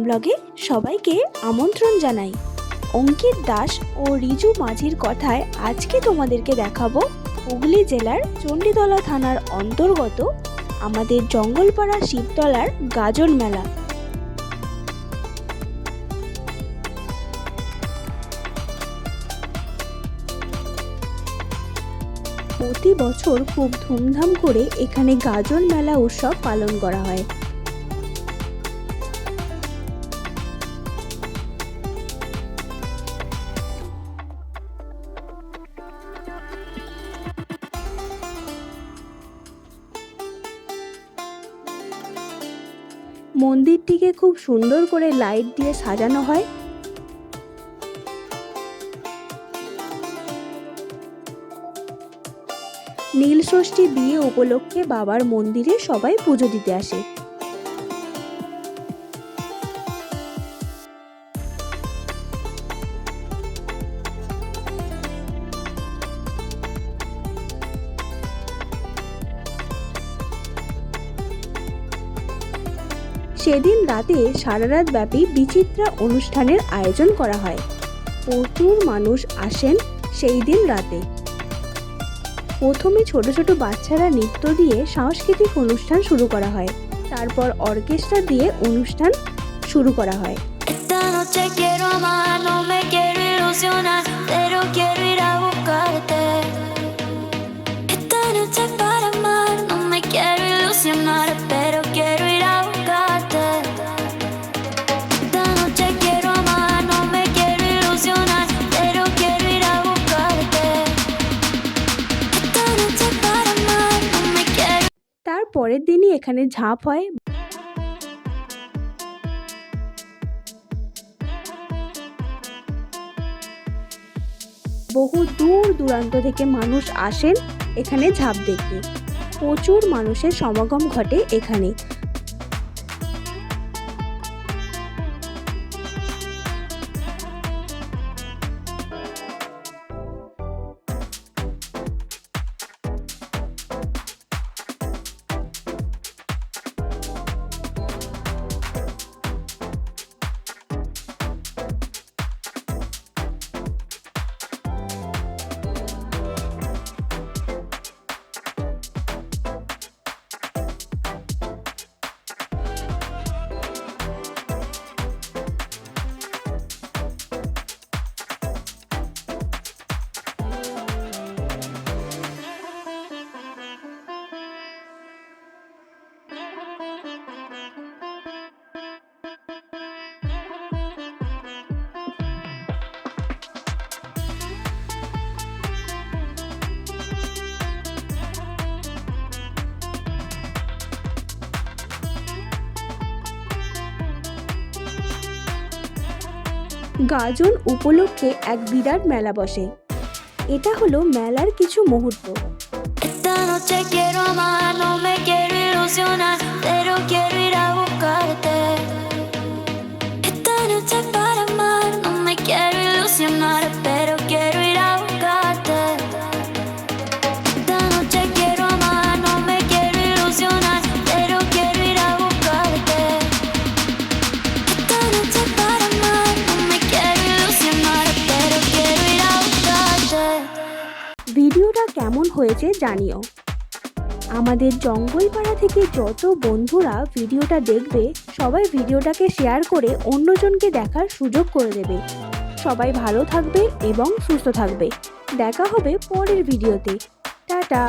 ব্লগে সবাইকে আমন্ত্রণ জানাই। অঙ্কিত দাস ও রিজু মাঝির কথায় আজকে তোমাদেরকে দেখাবো হুগলি জেলার চণ্ডীতলা থানার অন্তর্গত আমাদের জঙ্গলপাড়া শিবতলার গাজন মেলা। প্রতি বছর খুব ধুমধাম করে এখানে গাজন মেলা উৎসব পালন করা হয়। মন্দিরটিকে খুব সুন্দর করে লাইট দিয়ে সাজানো হয়। নীলষষ্ঠী বিয়ে উপলক্ষে বাবার মন্দিরে সবাই পুজো দিতে আসে। সেদিন রাতে সারা রাত ব্যাপী বিচিত্রা অনুষ্ঠানের আয়োজন করা হয়। প্রচুর মানুষ আসেন সেই দিন রাতে। প্রথমে ছোট ছোট বাচ্চারা নৃত্য দিয়ে সাংস্কৃতিক অনুষ্ঠান শুরু করা হয়, তারপর অর্কেস্ট্রা দিয়ে অনুষ্ঠান শুরু করা হয়। পরের দিনই এখানে ঝাঁপ হয়। বহু দূর দূরান্ত থেকে মানুষ আসেন এখানে ঝাঁপ দেখতে। প্রচুর মানুষের সমাগম ঘটে এখানে। গাজন উপলক্ষে এক বিরাট মেলা বসে। এটা হলো মেলার কিছু মুহূর্ত। ভিডিওটা কেমন হয়েছে জানিও। আমাদের জঙ্গলপাড়া থেকে যত বন্ধুরা ভিডিওটা দেখবে সবাই ভিডিওটাকে শেয়ার করে অন্যজনকে দেখার সুযোগ করে দেবে। সবাই ভালো থাকবে এবং সুস্থ থাকবে। দেখা হবে পরের ভিডিওতে। টাটা।